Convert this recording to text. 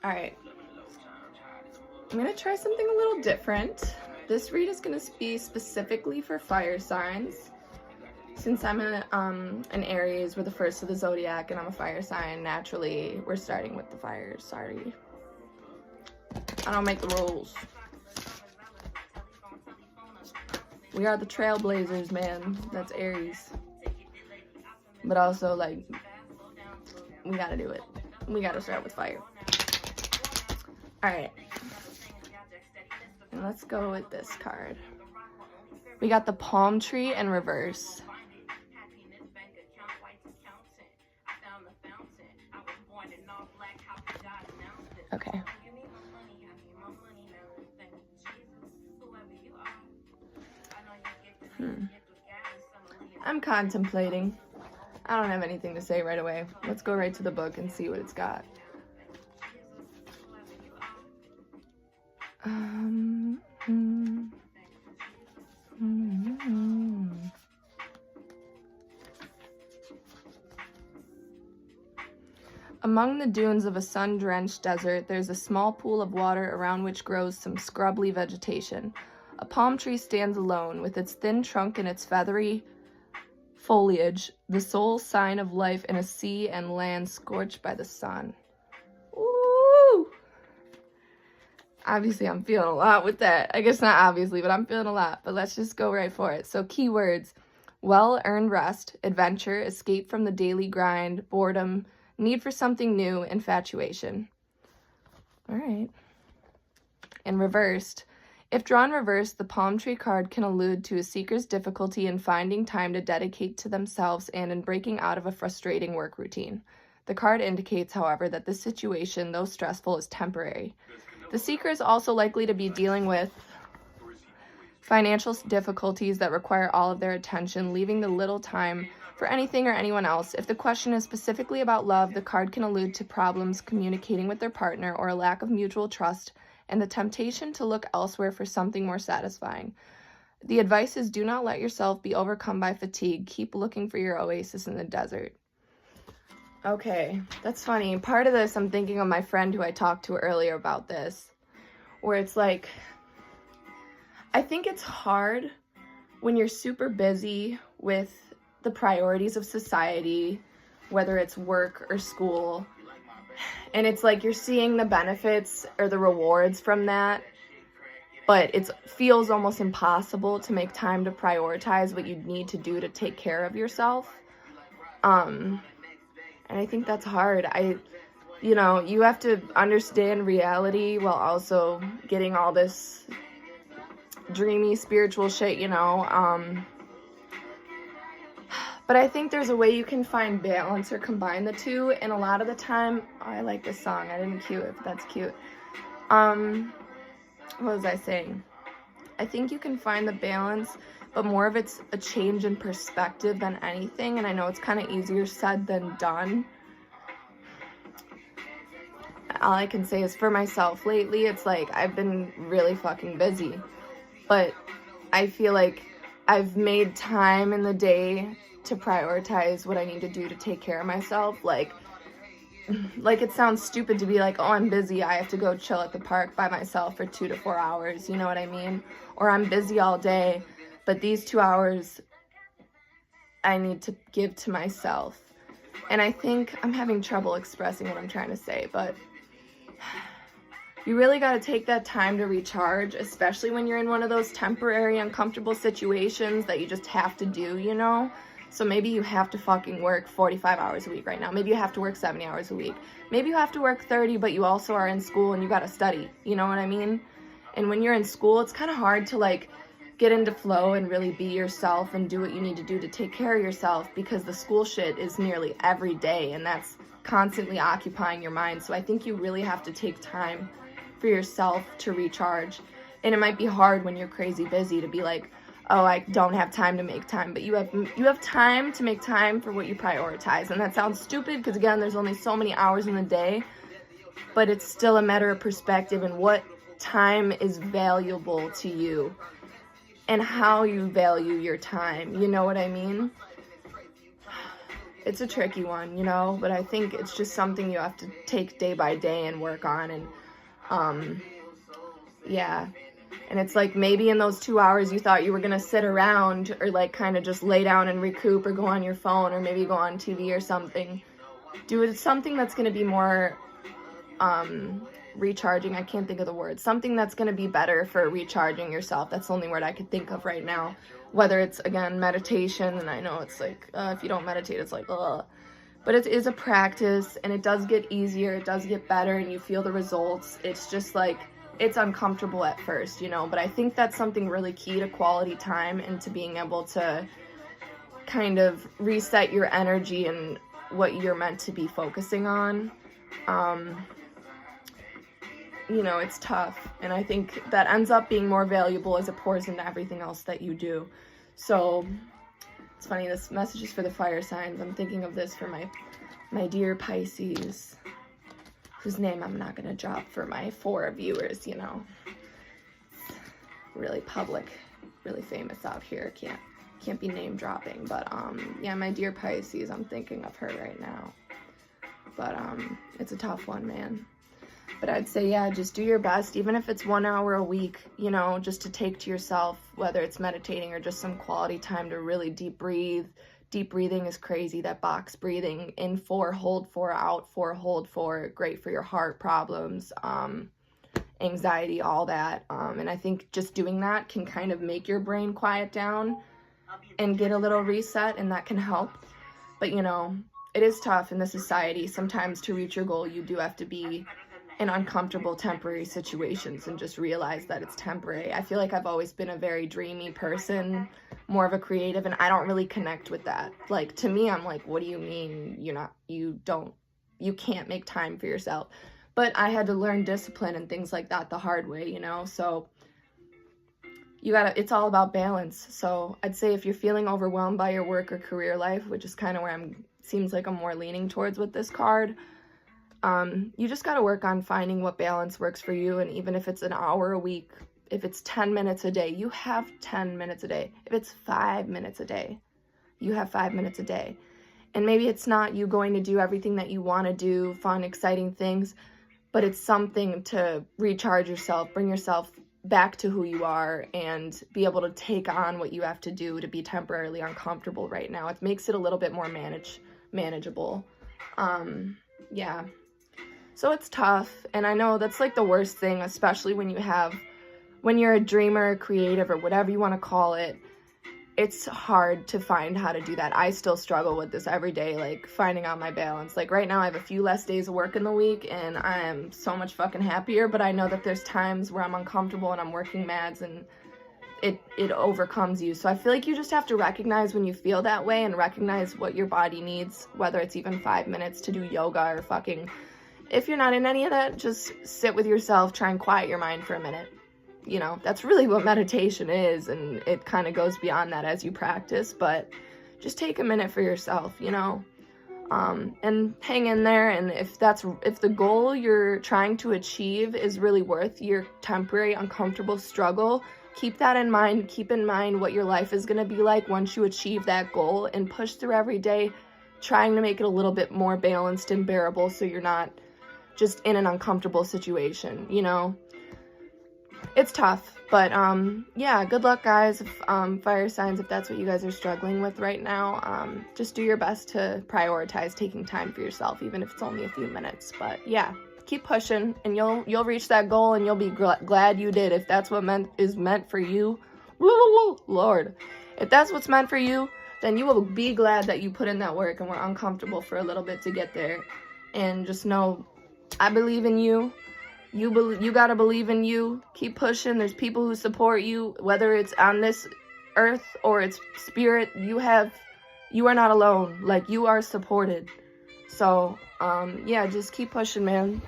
All right. I'm going to try something a little different. This read is going to be specifically for fire signs. Since I'm an Aries, we're the first of the zodiac, and I'm a fire sign, naturally, we're starting with the fires. Sorry. I don't make the rules. We are the trailblazers, man. That's Aries. But also, like, we gotta do it. We gotta start with fire. Alright. And let's go with this card. We got the palm tree in reverse. Okay. I'm contemplating. I don't have anything to say right away. Let's go right to the book and see what it's got. Among the dunes of a sun-drenched desert, there's a small pool of water around which grows some scrubby vegetation. A palm tree stands alone, with its thin trunk and its feathery foliage, the sole sign of life in a sea and land scorched by the sun. Ooh! Obviously, I'm feeling a lot with that. I guess not obviously, but I'm feeling a lot. But let's just go right for it. So keywords: well-earned rest, adventure, escape from the daily grind, boredom, need for something new, infatuation. All right. And reversed. If drawn reversed, the palm tree card can allude to a seeker's difficulty in finding time to dedicate to themselves and in breaking out of a frustrating work routine. The card indicates, however, that this situation, though stressful, is temporary. The seeker is also likely to be dealing with financial difficulties that require all of their attention, leaving the little time for anything or anyone else. If the question is specifically about love, the card can allude to problems communicating with their partner or a lack of mutual trust and the temptation to look elsewhere for something more satisfying. The advice is, do not let yourself be overcome by fatigue. Keep looking for your oasis in the desert. Okay, that's funny. Part of this, I'm thinking of my friend who I talked to earlier about this, where it's like, I think it's hard when you're super busy with the priorities of society, whether it's work or school, and it's like you're seeing the benefits or the rewards from that, but it feels almost impossible to make time to prioritize what you need to do to take care of yourself. And I think that's hard. You know, you have to understand reality while also getting all this dreamy spiritual shit, you know. But I think there's a way you can find balance or combine the two, and a lot of the time, oh, I like this song. I didn't cue it, but that's cute. What was I saying? I think you can find the balance, but more of it's a change in perspective than anything, and I know it's kind of easier said than done. All I can say is for myself lately, it's like I've been really fucking busy, but I feel like I've made time in the day to prioritize what I need to do to take care of myself. Like it sounds stupid to be like, oh, I'm busy, I have to go chill at the park by myself for 2 to 4 hours, you know what I mean? Or I'm busy all day, but these 2 hours I need to give to myself. And I think I'm having trouble expressing what I'm trying to say, but you really got to take that time to recharge, especially when you're in one of those temporary, uncomfortable situations that you just have to do, you know? So maybe you have to fucking work 45 hours a week right now. Maybe you have to work 70 hours a week. Maybe you have to work 30, but you also are in school and you got to study. You know what I mean? And when you're in school, it's kind of hard to like get into flow and really be yourself and do what you need to do to take care of yourself, because the school shit is nearly every day and that's constantly occupying your mind. So I think you really have to take time for yourself to recharge. And it might be hard when you're crazy busy to be like, oh, I don't have time to make time, but you have time to make time for what you prioritize. And that sounds stupid because, again, there's only so many hours in the day, but it's still a matter of perspective and what time is valuable to you and how you value your time. You know what I mean? it's a tricky one, you know, but I think it's just something you have to take day by day and work on. And yeah, and it's like maybe in those 2 hours you thought you were gonna sit around or like kind of just lay down and recoup or go on your phone or maybe go on TV or something. Do it something that's gonna be more recharging. I can't think of the word. Something that's gonna be better for recharging yourself. That's the only word I could think of right now. Whether it's, again, meditation, and I know it's like, if you don't meditate, it's like, ugh. But it is a practice, and it does get easier, it does get better, and you feel the results. It's just like, it's uncomfortable at first, you know, but I think that's something really key to quality time and to being able to kind of reset your energy and what you're meant to be focusing on. You know, it's tough, and I think that ends up being more valuable as it pours into everything else that you do. So it's funny, this message is for the fire signs. I'm thinking of this for my dear Pisces, whose name I'm not going to drop for my 4 viewers, you know. Really public, really famous out here. Can't be name dropping, but yeah, my dear Pisces, I'm thinking of her right now. But it's a tough one, man. But I'd say, yeah, just do your best, even if it's 1 hour a week, you know, just to take to yourself, whether it's meditating or just some quality time to really deep breathe. Deep breathing is crazy. That box breathing, in 4, hold 4, out 4, hold 4, great for your heart problems, anxiety, all that. And I think just doing that can kind of make your brain quiet down and get a little reset, and that can help. But, you know, it is tough in the society. Sometimes to reach your goal, you do have to be in uncomfortable temporary situations and just realize that it's temporary. I feel like I've always been a very dreamy person, more of a creative, and I don't really connect with that. Like, to me, I'm like, what do you mean you can't make time for yourself? But I had to learn discipline and things like that the hard way, you know? So it's all about balance. So I'd say if you're feeling overwhelmed by your work or career life, which is kind of where seems like I'm more leaning towards with this card, you just got to work on finding what balance works for you. And even if it's an hour a week, if it's 10 minutes a day, you have 10 minutes a day. If it's 5 minutes a day, you have 5 minutes a day. And maybe it's not you going to do everything that you want to do, fun, exciting things, but it's something to recharge yourself, bring yourself back to who you are, and be able to take on what you have to do to be temporarily uncomfortable right now. It makes it a little bit more manageable. Yeah. So it's tough, and I know that's like the worst thing, especially when you're a dreamer, creative, or whatever you want to call it. It's hard to find how to do that. I still struggle with this every day, like finding out my balance. Like right now I have a few less days of work in the week, and I am so much fucking happier, but I know that there's times where I'm uncomfortable and I'm working mads, and it overcomes you. So I feel like you just have to recognize when you feel that way and recognize what your body needs, whether it's even 5 minutes to do yoga or fucking, if you're not in any of that, just sit with yourself, try and quiet your mind for a minute. You know, that's really what meditation is, and it kind of goes beyond that as you practice, but just take a minute for yourself, you know, and hang in there. And if the goal you're trying to achieve is really worth your temporary uncomfortable struggle, keep that in mind. Keep in mind what your life is going to be like once you achieve that goal, and push through every day, trying to make it a little bit more balanced and bearable so you're not just in an uncomfortable situation, you know. It's tough, but yeah, good luck, guys. Fire signs, if that's what you guys are struggling with right now, just do your best to prioritize taking time for yourself, even if it's only a few minutes. But yeah, keep pushing, and you'll reach that goal, and you'll be glad you did. If that's what is meant for you, Lord, if that's what's meant for you, then you will be glad that you put in that work and were uncomfortable for a little bit to get there. And just know, I believe in you. You gotta believe in you. Keep pushing. There's people who support you, whether it's on this earth or it's spirit. You are not alone. Like, you are supported. So yeah, just keep pushing, man.